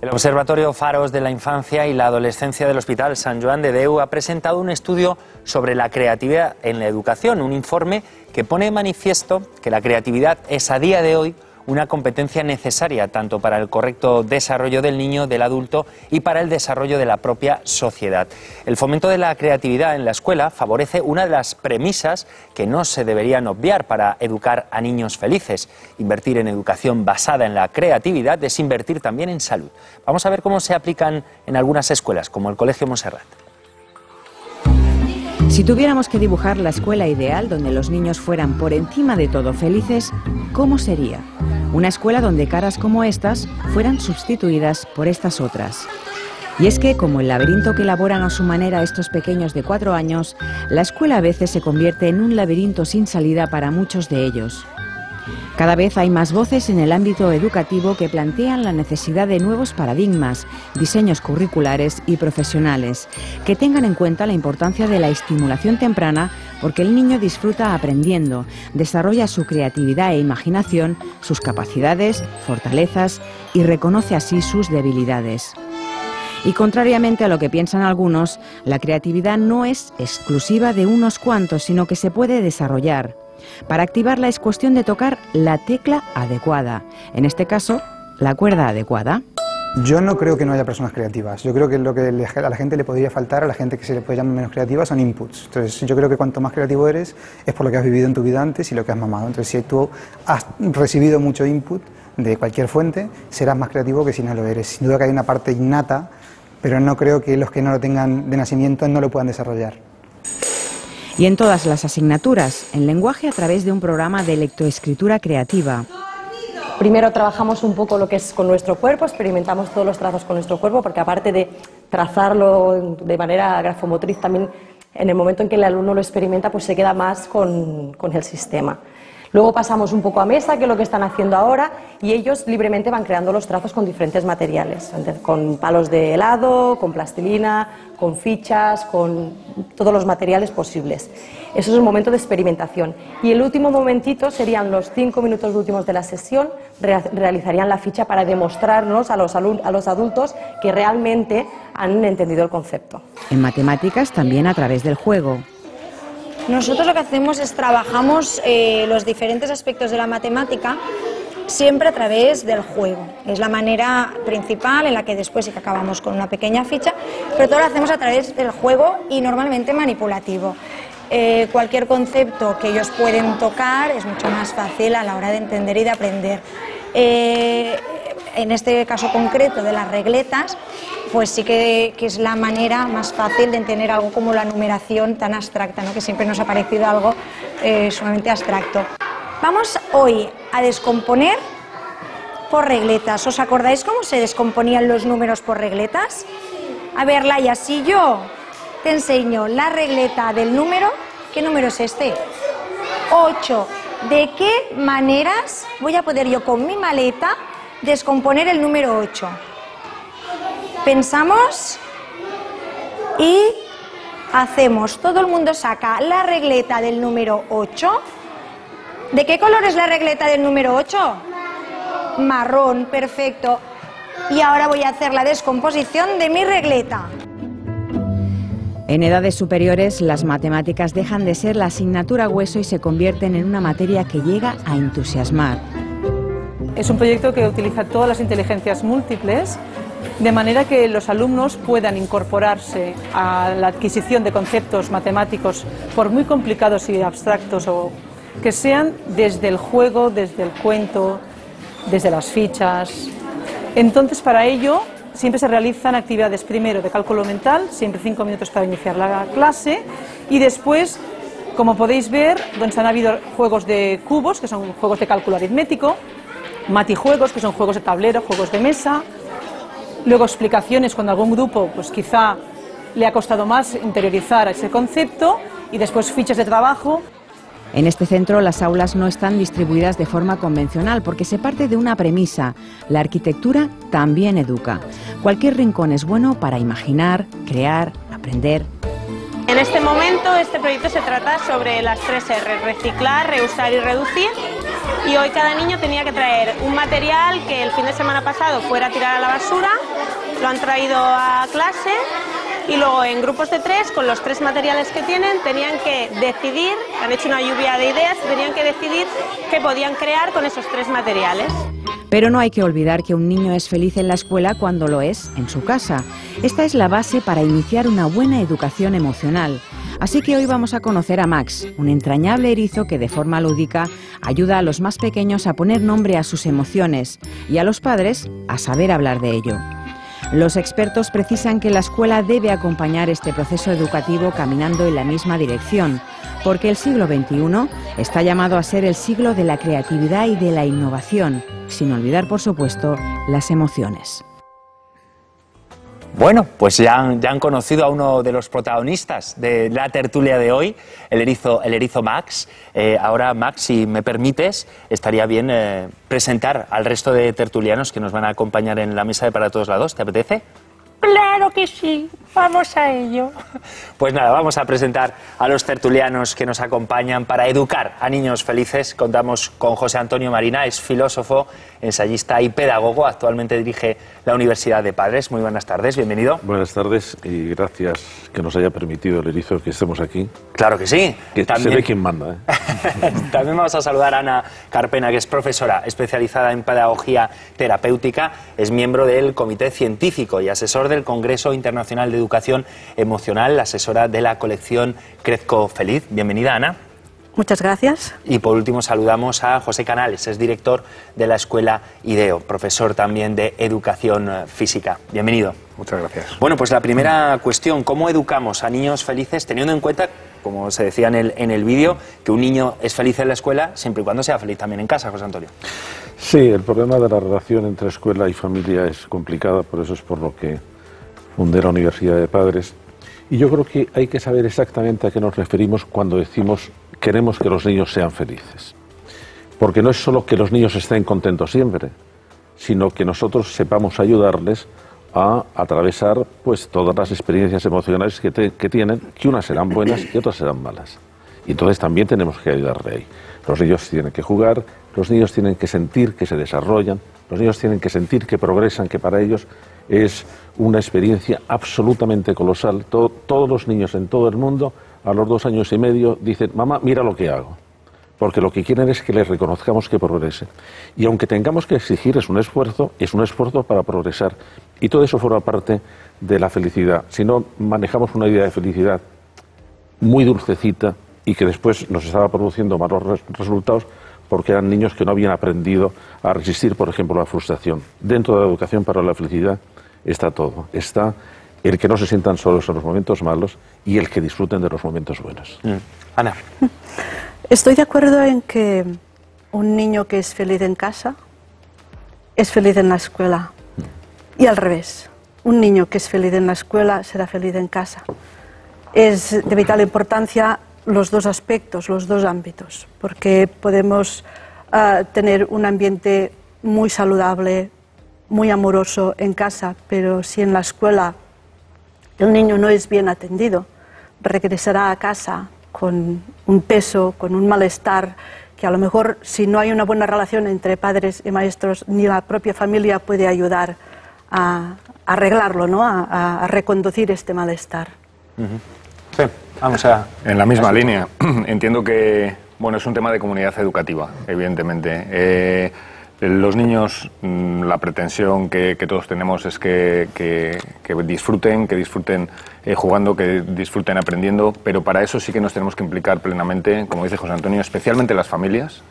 El Observatorio Faros de la Infancia y la Adolescencia del Hospital Sant Joan de Déu ha presentado un estudio sobre la creatividad en la educación, un informe que pone de manifiesto que la creatividad es a día de hoy una competencia necesaria tanto para el correcto desarrollo del niño, del adulto y para el desarrollo de la propia sociedad. El fomento de la creatividad en la escuela favorece una de las premisas que no se deberían obviar para educar a niños felices. Invertir en educación basada en la creatividad es invertir también en salud. Vamos a ver cómo se aplican en algunas escuelas, como el Colegio Montserrat. Si tuviéramos que dibujar la escuela ideal donde los niños fueran por encima de todo felices, ¿cómo sería? Una escuela donde caras como estas fueran sustituidas por estas otras. Y es que, como el laberinto que elaboran a su manera estos pequeños de 4 años, la escuela a veces se convierte en un laberinto sin salida para muchos de ellos. Cada vez hay más voces en el ámbito educativo que plantean la necesidad de nuevos paradigmas, diseños curriculares y profesionales, que tengan en cuenta la importancia de la estimulación temprana porque el niño disfruta aprendiendo, desarrolla su creatividad e imaginación, sus capacidades, fortalezas y reconoce así sus debilidades. Y contrariamente a lo que piensan algunos, la creatividad no es exclusiva de unos cuantos, sino que se puede desarrollar. Para activarla es cuestión de tocar la tecla adecuada, en este caso, la cuerda adecuada. Yo no creo que no haya personas creativas. Yo creo que lo que a la gente le podría faltar, a la gente que se le puede llamar menos creativa, son inputs. Entonces, yo creo que cuanto más creativo eres, es por lo que has vivido en tu vida antes y lo que has mamado. Entonces, si tú has recibido mucho input de cualquier fuente, serás más creativo que si no lo eres. Sin duda que hay una parte innata, pero no creo que los que no lo tengan de nacimiento no lo puedan desarrollar. Y en todas las asignaturas, en lenguaje a través de un programa de lectoescritura creativa. Primero trabajamos un poco lo que es con nuestro cuerpo, experimentamos todos los trazos con nuestro cuerpo, porque aparte de trazarlo de manera grafomotriz, también en el momento en que el alumno lo experimenta, pues se queda más con el sistema. Luego pasamos un poco a mesa, que es lo que están haciendo ahora, y ellos libremente van creando los trazos con diferentes materiales, con palos de helado, con plastilina, con fichas, con todos los materiales posibles. Eso es un momento de experimentación. Y el último momentito serían los 5 minutos últimos de la sesión, realizarían la ficha para demostrarnos a los adultos que realmente han entendido el concepto. En matemáticas también a través del juego. Nosotros lo que hacemos es trabajamos los diferentes aspectos de la matemática siempre a través del juego. Es la manera principal en la que después sí que acabamos con una pequeña ficha, pero todo lo hacemos a través del juego y normalmente manipulativo. Cualquier concepto que ellos pueden tocar es mucho más fácil a la hora de entender y de aprender. En este caso concreto de las regletas, pues sí que es la manera más fácil de entender algo como la numeración tan abstracta, ¿no? Que siempre nos ha parecido algo sumamente abstracto. Vamos hoy a descomponer por regletas. ¿Os acordáis cómo se descomponían los números por regletas? A ver, Laia, si yo te enseño la regleta del número, ¿qué número es este? 8. ¿De qué maneras voy a poder yo con mi maleta descomponer el número 8? Pensamos y hacemos. Todo el mundo saca la regleta del número 8. ¿De qué color es la regleta del número 8? Marrón, perfecto. Y ahora voy a hacer la descomposición de mi regleta. En edades superiores, las matemáticas dejan de ser la asignatura hueso y se convierten en una materia que llega a entusiasmar. Es un proyecto que utiliza todas las inteligencias múltiples, de manera que los alumnos puedan incorporarse a la adquisición de conceptos matemáticos, por muy complicados y abstractos, o que sean desde el juego, desde el cuento, desde las fichas. Entonces, para ello, siempre se realizan actividades primero de cálculo mental, siempre 5 minutos para iniciar la clase, y después, como podéis ver, han habido juegos de cubos, que son juegos de cálculo aritmético, matijuegos, que son juegos de tablero, juegos de mesa. Luego explicaciones cuando algún grupo pues quizá le ha costado más interiorizar ese concepto, y después fichas de trabajo. En este centro las aulas no están distribuidas de forma convencional porque se parte de una premisa: la arquitectura también educa. Cualquier rincón es bueno para imaginar, crear, aprender. En este momento este proyecto se trata sobre las 3 R, reciclar, reusar y reducir, y hoy cada niño tenía que traer un material que el fin de semana pasado fuera a tirar a la basura, lo han traído a clase y luego en grupos de 3, con los 3 materiales que tienen, tenían que decidir, han hecho una lluvia de ideas, tenían que decidir qué podían crear con esos 3 materiales. Pero no hay que olvidar que un niño es feliz en la escuela cuando lo es en su casa. Esta es la base para iniciar una buena educación emocional. Así que hoy vamos a conocer a Max, un entrañable erizo que de forma lúdica ayuda a los más pequeños a poner nombre a sus emociones y a los padres a saber hablar de ello. Los expertos precisan que la escuela debe acompañar este proceso educativo caminando en la misma dirección, porque el siglo XXI está llamado a ser el siglo de la creatividad y de la innovación, sin olvidar, por supuesto, las emociones. Bueno, pues ya han conocido a uno de los protagonistas de la tertulia de hoy, el erizo Max. Ahora, Max, si me permites, estaría bien presentar al resto de tertulianos que nos van a acompañar en la mesa de Para Todos Lados. ¿Te apetece? Claro que sí, vamos a ello. Pues nada, vamos a presentar a los tertulianos que nos acompañan para educar a niños felices. Contamos con José Antonio Marina, es filósofo, ensayista y pedagogo. Actualmente dirige la Universidad de Padres. Muy buenas tardes, bienvenido. Buenas tardes y gracias que nos haya permitido el erizo que estemos aquí. Claro que sí. Que también se ve quién manda, ¿eh? También vamos a saludar a Ana Carpena, que es profesora especializada en pedagogía terapéutica, es miembro del Comité Científico y asesor del Congreso Internacional de Educación Emocional, asesora de la colección Crezco Feliz. Bienvenida, Ana. Muchas gracias. Y por último saludamos a José Canales, es director de la Escuela IDEO, profesor también de Educación Física. Bienvenido. Muchas gracias. Bueno, pues la primera cuestión, ¿cómo educamos a niños felices teniendo en cuenta, como se decía en el vídeo, que un niño es feliz en la escuela siempre y cuando sea feliz también en casa, José Antonio? Sí, el problema de la relación entre escuela y familia es complicada, por eso es por lo que fundé la Universidad de Padres. Y yo creo que hay que saber exactamente a qué nos referimos cuando decimos queremos que los niños sean felices. Porque no es solo que los niños estén contentos siempre, sino que nosotros sepamos ayudarles a atravesar pues todas las experiencias emocionales que tienen, que unas serán buenas y otras serán malas. Y entonces también tenemos que ayudarle ahí. Los niños tienen que jugar, los niños tienen que sentir que se desarrollan, los niños tienen que sentir que progresan, que para ellos es una experiencia absolutamente colosal. Todos los niños en todo el mundo, a los 2 años y medio, dicen, mamá, mira lo que hago. Porque lo que quieren es que les reconozcamos que progrese. Y aunque tengamos que exigir, es un esfuerzo para progresar. Y todo eso forma parte de la felicidad. Si no manejamos una idea de felicidad muy dulcecita y que después nos estaba produciendo malos resultados, porque eran niños que no habían aprendido a resistir, por ejemplo, la frustración. Dentro de la educación para la felicidad está todo. Está el que no se sientan solos en los momentos malos y el que disfruten de los momentos buenos. Ana. Estoy de acuerdo en que un niño que es feliz en casa es feliz en la escuela. Y al revés, un niño que es feliz en la escuela será feliz en casa. Es de vital importancia los dos aspectos, los dos ámbitos, porque podemos tener un ambiente muy saludable, muy amoroso en casa, pero si en la escuela el niño no es bien atendido, regresará a casa con un peso, con un malestar, que a lo mejor si no hay una buena relación entre padres y maestros, ni la propia familia puede ayudar a arreglarlo, ¿no? a reconducir este malestar. Sí, vamos a... En la misma línea, entiendo que bueno, es un tema de comunidad educativa, evidentemente. Los niños, la pretensión que todos tenemos es que disfruten jugando, que disfruten aprendiendo, pero para eso sí que nos tenemos que implicar plenamente, como dice José Antonio, especialmente las familias,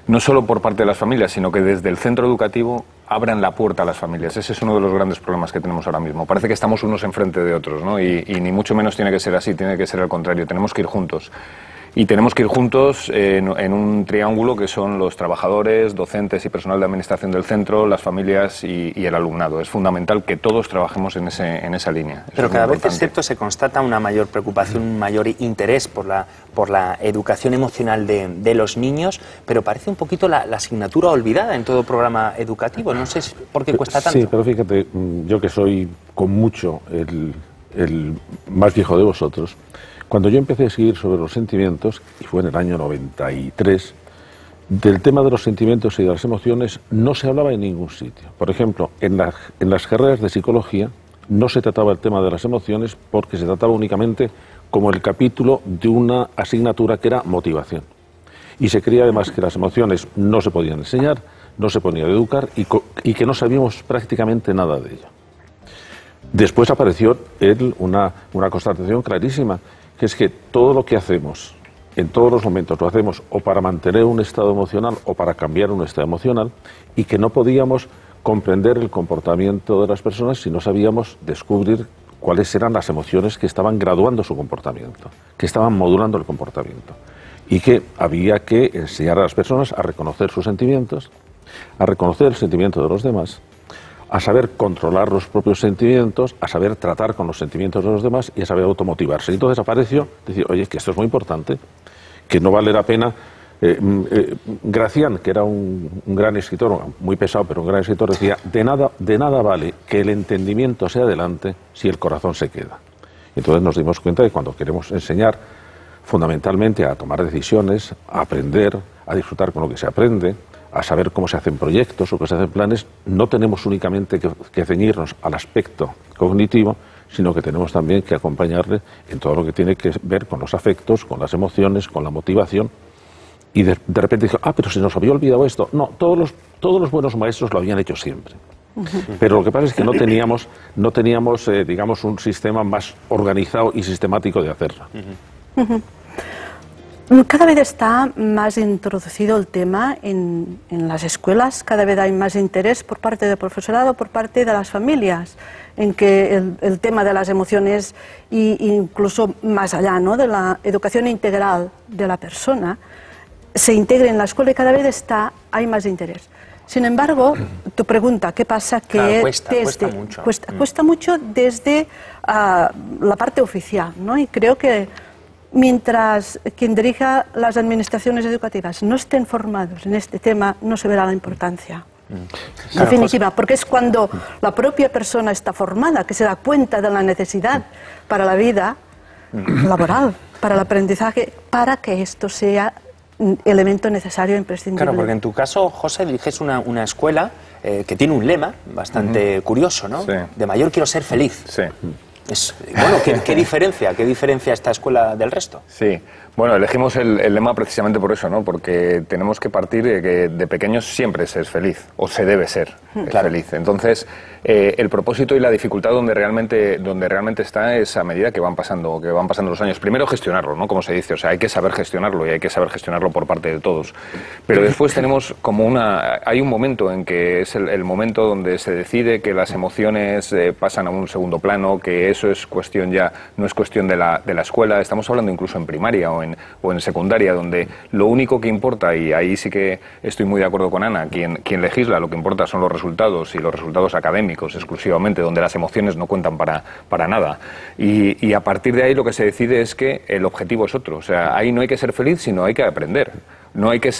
no solo por parte de las familias, sino que desde el centro educativo abran la puerta a las familias. Ese es uno de los grandes problemas que tenemos ahora mismo. Parece que estamos unos enfrente de otros, ¿no? Y ni mucho menos tiene que ser así, tiene que ser al contrario, tenemos que ir juntos. Y tenemos que ir juntos en un triángulo que son los trabajadores, docentes y personal de administración del centro, las familias y el alumnado. Es fundamental que todos trabajemos en esa línea. Pero cada vez es cierto, se constata una mayor preocupación, un mayor interés por la educación emocional de los niños, pero parece un poquito la asignatura olvidada en todo programa educativo. No sé por qué cuesta tanto. Sí, pero fíjate, yo que soy con mucho el más viejo de vosotros, cuando yo empecé a escribir sobre los sentimientos, y fue en el año 93, Del tema de los sentimientos y de las emociones no se hablaba en ningún sitio. Por ejemplo, en las carreras de psicología no se trataba el tema de las emociones porque se trataba únicamente como el capítulo de una asignatura que era motivación. Y se creía además que las emociones no se podían enseñar, no se podían educar y que no sabíamos prácticamente nada de ello. Después apareció una constatación clarísima, que es que todo lo que hacemos, en todos los momentos lo hacemos o para mantener un estado emocional o para cambiar un estado emocional, y que no podíamos comprender el comportamiento de las personas si no sabíamos descubrir cuáles eran las emociones que estaban graduando su comportamiento, que estaban modulando el comportamiento, y que había que enseñar a las personas a reconocer sus sentimientos, a reconocer el sentimiento de los demás, a saber controlar los propios sentimientos, a saber tratar con los sentimientos de los demás y a saber automotivarse. Y entonces apareció decir, oye, que esto es muy importante, que no vale la pena. Gracián, que era un gran escritor, muy pesado, pero un gran escritor, decía, de nada vale que el entendimiento se adelante si el corazón se queda. Y entonces nos dimos cuenta de que cuando queremos enseñar fundamentalmente a tomar decisiones, a aprender, a disfrutar con lo que se aprende, a saber cómo se hacen proyectos o cómo se hacen planes, no tenemos únicamente que ceñirnos al aspecto cognitivo, sino que tenemos también que acompañarle en todo lo que tiene que ver con los afectos, con las emociones, con la motivación. Y de repente dijo, pero se nos había olvidado esto. No, todos los buenos maestros lo habían hecho siempre. Pero lo que pasa es que no teníamos digamos, un sistema más organizado y sistemático de hacerlo. Cada vez está más introducido el tema en las escuelas, cada vez hay más interés por parte del profesorado, por parte de las familias, en que el tema de las emociones e incluso más allá, ¿no?, de la educación integral de la persona se integre en la escuela y cada vez hay más interés. Sin embargo, tu pregunta, ¿qué pasa? Que cuesta mucho desde la parte oficial, ¿no? Y creo que mientras quien dirija las administraciones educativas no estén formados en este tema, no se verá la importancia definitiva, porque es cuando la propia persona está formada que se da cuenta de la necesidad para la vida laboral, para el aprendizaje, para que esto sea elemento necesario e imprescindible. Claro, porque en tu caso, José, diriges una escuela que tiene un lema bastante curioso, ¿no? Sí. De mayor quiero ser feliz. Sí. Bueno, ¿qué diferencia esta escuela del resto? Sí, bueno, elegimos el lema precisamente por eso, ¿no? Porque tenemos que partir de que de pequeños siempre se es feliz, o se debe ser feliz. Entonces, el propósito y la dificultad donde realmente está es a medida que van pasando los años. Primero gestionarlo, ¿no? Como se dice, o sea, hay que saber gestionarlo y hay que saber gestionarlo por parte de todos. Pero después tenemos hay un momento en que es el momento donde se decide que las emociones pasan a un segundo plano, que eso es cuestión no es cuestión de la escuela, estamos hablando incluso en primaria o en secundaria, donde lo único que importa, y ahí sí que estoy muy de acuerdo con Ana, quien legisla, lo que importa son los resultados y los resultados académicos exclusivamente, donde las emociones no cuentan para nada. Y a partir de ahí lo que se decide es que el objetivo es otro, o sea, ahí no hay que ser feliz, sino hay que aprender. No hay que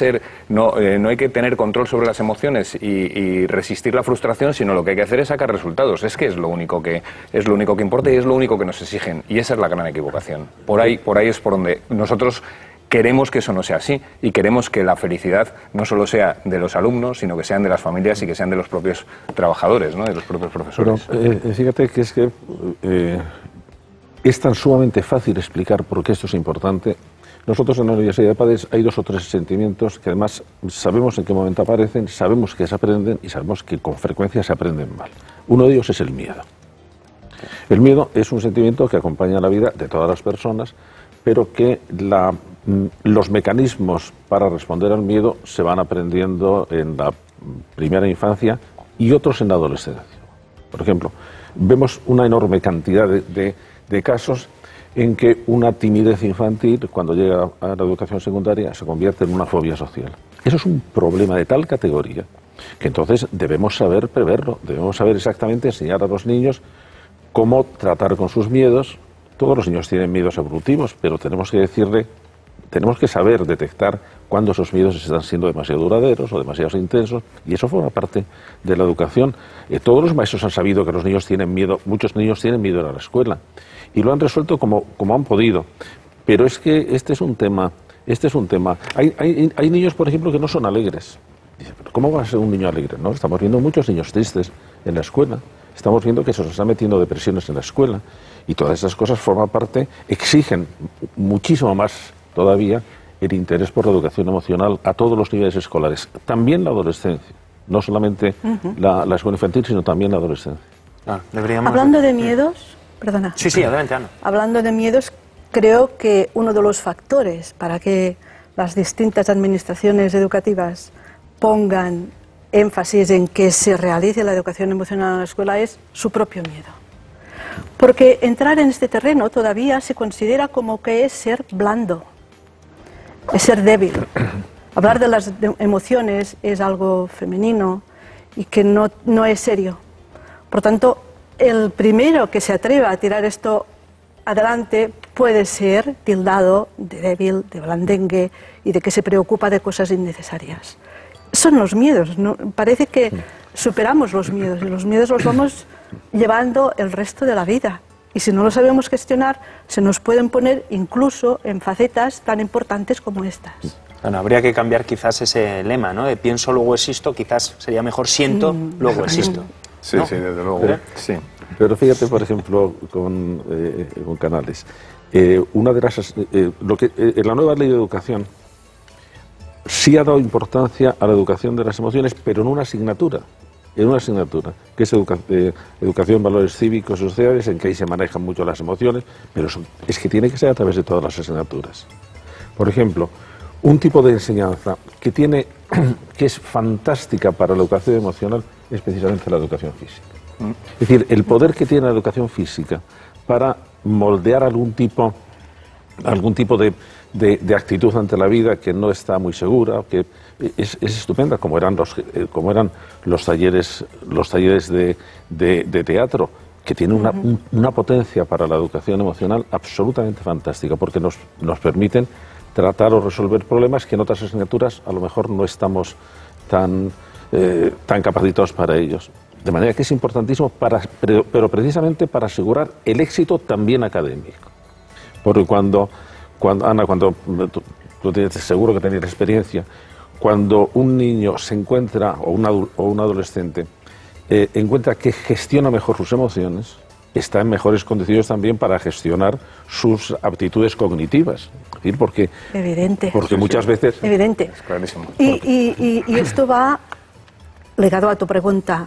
tener control sobre las emociones y resistir la frustración, sino lo que hay que hacer es sacar resultados. Es que es lo único que importa y es lo único que nos exigen. Y esa es la gran equivocación. Por ahí es por donde nosotros queremos que eso no sea así y queremos que la felicidad no solo sea de los alumnos, sino que sean de las familias y que sean de los propios trabajadores, ¿no?, de los propios profesores. Pero fíjate que es tan sumamente fácil explicar por qué esto es importante. Nosotros en la Universidad de Padres hay 2 o 3 sentimientos que además sabemos en qué momento aparecen, sabemos que se aprenden y sabemos que con frecuencia se aprenden mal. Uno de ellos es el miedo. El miedo es un sentimiento que acompaña la vida de todas las personas, pero que los mecanismos para responder al miedo se van aprendiendo en la primera infancia y otros en la adolescencia. Por ejemplo, vemos una enorme cantidad de casos en que una timidez infantil, cuando llega a la educación secundaria, se convierte en una fobia social. Eso es un problema de tal categoría que entonces debemos saber preverlo, debemos saber exactamente enseñar a los niños cómo tratar con sus miedos. Todos los niños tienen miedos evolutivos, pero tenemos que saber detectar cuándo esos miedos están siendo demasiado duraderos o demasiado intensos, y eso forma parte de la educación. Todos los maestros han sabido que los niños tienen miedo, muchos niños tienen miedo a la escuela, y lo han resuelto como han podido. Pero es que este es un tema Este es un tema. Hay niños, por ejemplo, que no son alegres. Dice, ¿pero cómo va a ser un niño alegre? ¿No? Estamos viendo muchos niños tristes en la escuela. Estamos viendo que se nos están metiendo depresiones en la escuela. Y todas esas cosas forman parte, exigen muchísimo más todavía el interés por la educación emocional a todos los niveles escolares. También la adolescencia. No solamente la escuela infantil, sino también la adolescencia. Hablando de miedos, perdona. Sí, adelante, Ana. Hablando de miedos, creo que uno de los factores para que las distintas administraciones educativas pongan énfasis en que se realice la educación emocional en la escuela es su propio miedo. Porque entrar en este terreno todavía se considera como que es ser blando, es ser débil. Hablar de las emociones es algo femenino y que no es serio. Por tanto, el primero que se atreva a tirar esto adelante puede ser tildado de débil, de blandengue y de que se preocupa de cosas innecesarias. Son los miedos, ¿no? Parece que superamos los miedos y los miedos los vamos llevando el resto de la vida. Y si no lo sabemos gestionar, se nos pueden poner incluso en facetas tan importantes como estas. Bueno, habría que cambiar quizás ese lema, ¿no? De pienso, luego existo, quizás sería mejor siento, luego existo. Sí, ¿no? sí, desde luego. Sí. Pero fíjate, por ejemplo, con Canales, una de las en la nueva ley de educación sí ha dado importancia a la educación de las emociones, pero en una asignatura, que es educación, valores cívicos y sociales, en que ahí se manejan mucho las emociones, pero es que tiene que ser a través de todas las asignaturas. Por ejemplo, un tipo de enseñanza que es fantástica para la educación emocional es precisamente la educación física. Es decir, el poder que tiene la educación física para moldear algún tipo de actitud ante la vida que no está muy segura, que es estupenda, como eran los talleres de teatro, que tiene una potencia para la educación emocional absolutamente fantástica, porque nos permiten tratar o resolver problemas que en otras asignaturas a lo mejor no estamos tan capacitados para ellos. De manera que es importantísimo, pero precisamente para asegurar el éxito también académico. Porque Ana, tú tienes, seguro que tenías experiencia, cuando un niño se encuentra, o un adolescente, encuentra que gestiona mejor sus emociones, está en mejores condiciones también para gestionar sus aptitudes cognitivas. Es decir, porque muchas veces... Evidente. Es clarísimo. Y esto va ligado a tu pregunta.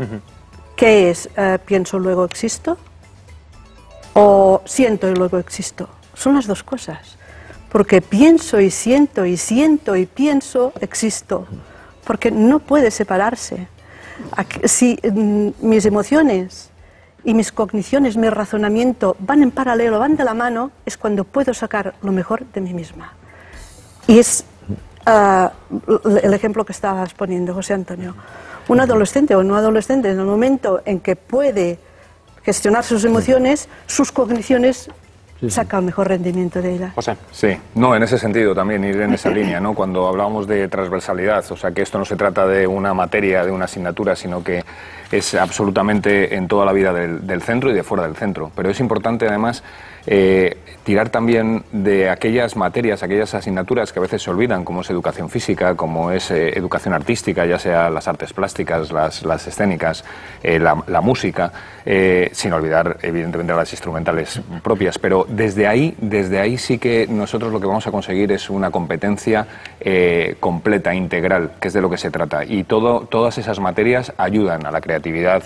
¿Qué es pienso, luego existo? ¿O siento y luego existo? Son las dos cosas. Porque pienso y siento y pienso, existo. Porque no puede separarse. Si mis emociones y mis cogniciones, mi razonamiento van en paralelo, van de la mano, es cuando puedo sacar lo mejor de mí misma. Y es el ejemplo que estabas poniendo, José Antonio. Un adolescente o no adolescente, en el momento en que puede gestionar sus emociones, sus cogniciones saca el mejor rendimiento de ella. José. Sí, no, en ese sentido también, ir en esa línea, ¿no? Cuando hablábamos de transversalidad, o sea, que esto no se trata de una materia, de una asignatura, sino que es absolutamente en toda la vida del centro y de fuera del centro. Pero es importante, además, tirar también de aquellas materias, aquellas asignaturas que a veces se olvidan, como es educación física, como es educación artística, ya sea las artes plásticas, las escénicas, la música, sin olvidar, evidentemente, las instrumentales propias. Pero desde ahí sí que nosotros lo que vamos a conseguir es una competencia completa, integral, que es de lo que se trata. Y todas esas materias ayudan a la creatividad.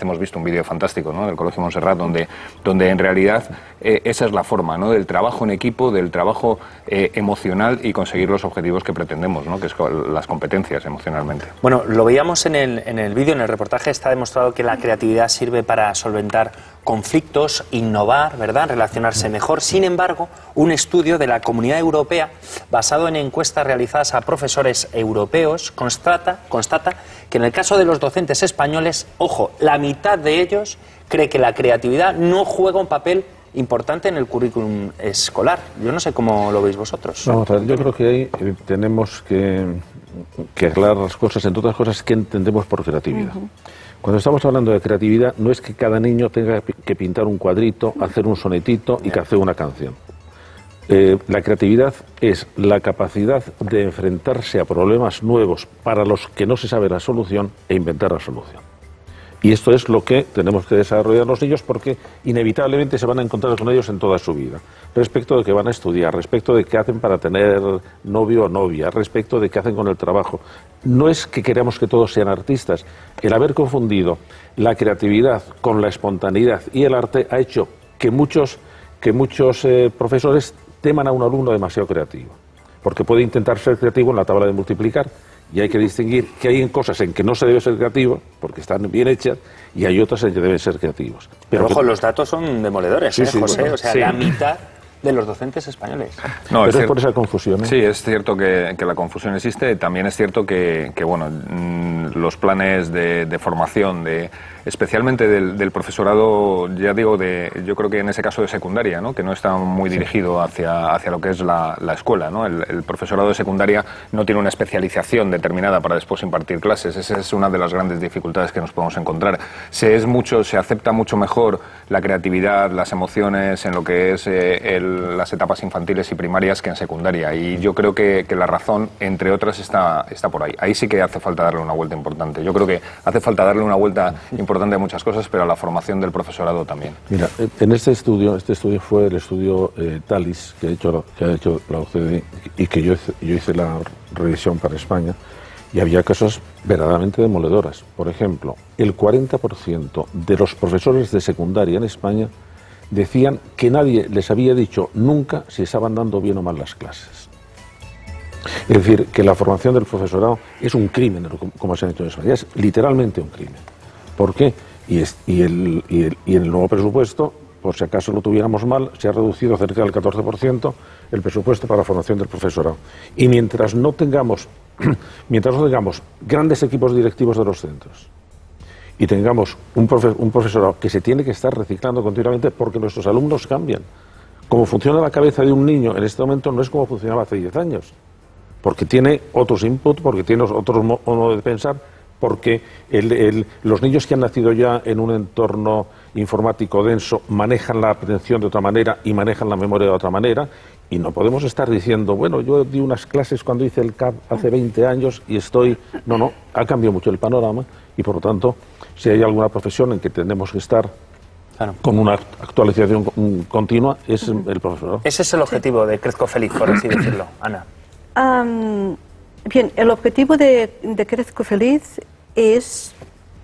Hemos visto un vídeo fantástico, ¿no?, del Colegio Montserrat, donde en realidad esa es la forma, ¿no?, del trabajo en equipo, del trabajo emocional y conseguir los objetivos que pretendemos, ¿no?, que es las competencias emocionalmente. Bueno, lo veíamos en el vídeo, en el reportaje, está demostrado que la creatividad sirve para solventar conflictos, innovar, ¿verdad?, relacionarse mejor. Sin embargo, un estudio de la Comunidad Europea, basado en encuestas realizadas a profesores europeos, constata que en el caso de los docentes españoles, ojo, la mitad de ellos cree que la creatividad no juega un papel importante en el currículum escolar. Yo no sé cómo lo veis vosotros. Vamos a ver, yo creo que ahí tenemos que aclarar las cosas, entre otras cosas, ¿qué entendemos por creatividad? Cuando estamos hablando de creatividad, no es que cada niño tenga que pintar un cuadrito, hacer un sonetito y que hacer una canción. La creatividad es la capacidad de enfrentarse a problemas nuevos para los que no se sabe la solución e inventar la solución. Y esto es lo que tenemos que desarrollar los niños, porque inevitablemente se van a encontrar con ellos en toda su vida. Respecto de qué van a estudiar, respecto de qué hacen para tener novio o novia, respecto de qué hacen con el trabajo. No es que queramos que todos sean artistas. El haber confundido la creatividad con la espontaneidad y el arte ha hecho que muchos profesores teman a un alumno demasiado creativo. Porque puede intentar ser creativo en la tabla de multiplicar, y hay que distinguir que hay cosas en que no se debe ser creativo, porque están bien hechas, y hay otras en que deben ser creativos. Pero ojo, los datos son demoledores, sí, José, bueno, o sea, la mitad de los docentes españoles. No, pero es por esa confusión, ¿eh? Sí, es cierto que la confusión existe. También es cierto que bueno, los planes de formación, especialmente del profesorado, ya digo, yo creo que en ese caso de secundaria, ¿no? Que no está muy dirigido hacia lo que es la escuela, ¿no? El profesorado de secundaria no tiene una especialización determinada para después impartir clases. Esa es una de las grandes dificultades que nos podemos encontrar. Se acepta mucho mejor la creatividad, las emociones en lo que es las etapas infantiles y primarias que en secundaria, y yo creo que la razón, entre otras, está por ahí. Ahí sí que hace falta darle una vuelta importante. Yo creo que hace falta darle una vuelta importante a muchas cosas, pero a la formación del profesorado también. Mira, en este estudio fue el estudio TALIS, que ha hecho la OCDE, y que yo hice la revisión para España, y había casos verdaderamente demoledoras. Por ejemplo, el 40% de los profesores de secundaria en España decían que nadie les había dicho nunca si estaban dando bien o mal las clases. Es decir, que la formación del profesorado es un crimen, como se ha hecho en España, es literalmente un crimen. ¿Por qué? Y el nuevo presupuesto, por si acaso lo tuviéramos mal, se ha reducido cerca del 14% el presupuesto para la formación del profesorado. Y mientras no tengamos grandes equipos directivos de los centros, y tengamos un profesorado que se tiene que estar reciclando continuamente, porque nuestros alumnos cambian. Como funciona la cabeza de un niño en este momento no es como funcionaba hace 10 años, porque tiene otros inputs, porque tiene otros modos de pensar, porque los niños que han nacido ya en un entorno informático denso manejan la atención de otra manera y manejan la memoria de otra manera, y no podemos estar diciendo, bueno, yo di unas clases cuando hice el CAP hace 20 años y estoy... No, ha cambiado mucho el panorama, y por lo tanto, si hay alguna profesión en que tenemos que estar con una actualización continua, es el profesorado. Ese es el objetivo de Crezco Feliz, por así decirlo. Ana. Bien, el objetivo de Crezco Feliz es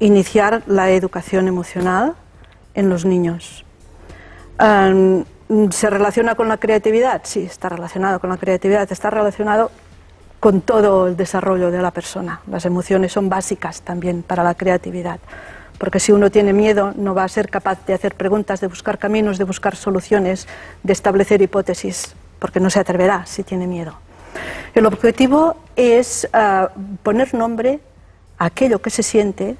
iniciar la educación emocional en los niños. ¿Se relaciona con la creatividad? Sí, está relacionado con la creatividad, está relacionado con todo el desarrollo de la persona. Las emociones son básicas también para la creatividad, porque si uno tiene miedo no va a ser capaz de hacer preguntas, de buscar caminos, de buscar soluciones, de establecer hipótesis, porque no se atreverá si tiene miedo. El objetivo es poner nombre a aquello que se siente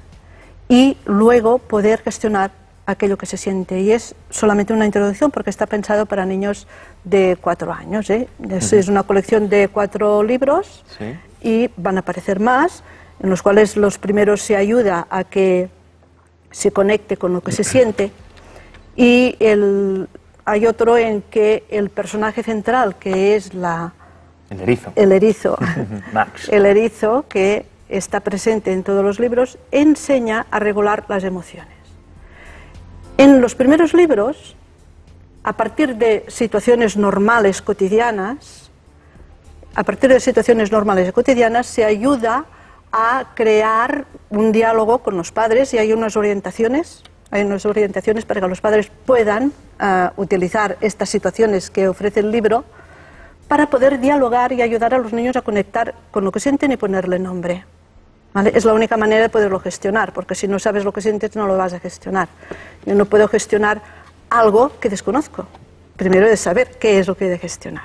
y luego poder gestionar aquello que se siente, y es solamente una introducción porque está pensado para niños de 4 años. Es una colección de 4 libros, ¿sí? Y van a aparecer más, en los cuales los primeros se ayuda a que se conecte con lo que se siente, y hay otro en que el personaje central, que es el erizo Max. El erizo, que está presente en todos los libros, enseña a regular las emociones. En los primeros libros, a partir de situaciones normales cotidianas, se ayuda a crear un diálogo con los padres, y hay unas orientaciones para que los padres puedan utilizar estas situaciones que ofrece el libro para poder dialogar y ayudar a los niños a conectar con lo que sienten y ponerle nombre. ¿Vale? Es la única manera de poderlo gestionar, porque si no sabes lo que sientes no lo vas a gestionar. Yo no puedo gestionar algo que desconozco. Primero he de saber qué es lo que he de gestionar.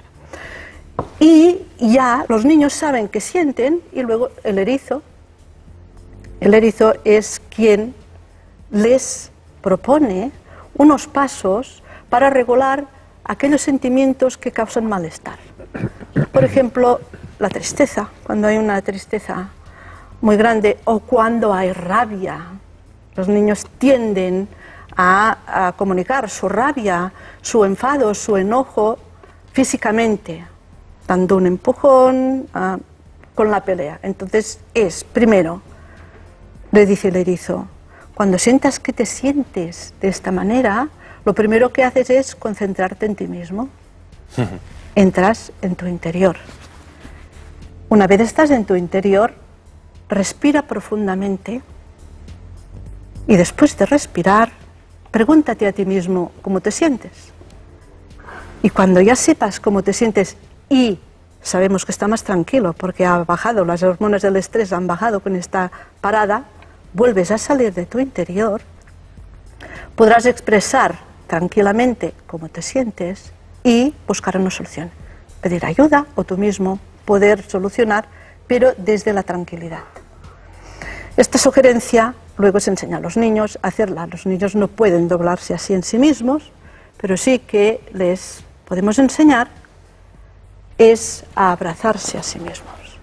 Y ya los niños saben que sienten, y luego el erizo es quien les propone unos pasos para regular aquellos sentimientos que causan malestar. Por ejemplo, la tristeza, cuando hay una tristeza muy grande, o cuando hay rabia. Los niños tienden a comunicar su rabia, su enfado, su enojo físicamente, dando un empujón, con la pelea. Entonces es, primero, le dice el erizo, cuando sientas que te sientes de esta manera, lo primero que haces es concentrarte en ti mismo. Entras en tu interior. Una vez estás en tu interior, respira profundamente y después de respirar, pregúntate a ti mismo cómo te sientes. Y cuando ya sepas cómo te sientes y sabemos que está más tranquilo porque ha bajado, las hormonas del estrés han bajado con esta parada, vuelves a salir de tu interior, podrás expresar tranquilamente cómo te sientes y buscar una solución. Pedir ayuda o tú mismo poder solucionar, pero desde la tranquilidad. Esta sugerencia luego se enseña a los niños a hacerla. Los niños no pueden doblarse así en sí mismos, pero sí que les podemos enseñar es a abrazarse a sí mismos.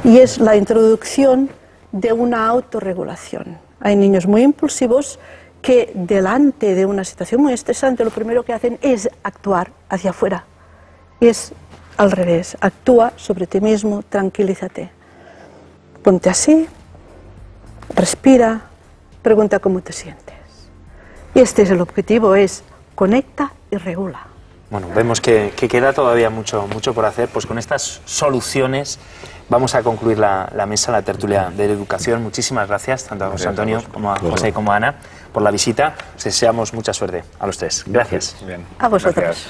Y es la introducción de una autorregulación. Hay niños muy impulsivos que delante de una situación muy estresante lo primero que hacen es actuar hacia afuera. Es al revés, actúa sobre ti mismo, tranquilízate. Ponte así, respira, pregunta cómo te sientes. Y este es el objetivo, es conecta y regula. Bueno, vemos que queda todavía mucho por hacer, pues con estas soluciones vamos a concluir la mesa, la tertulia de la educación. Muchísimas gracias, tanto a José Antonio como a José como a Ana, por la visita. Os deseamos mucha suerte a los tres. Gracias. A vosotros.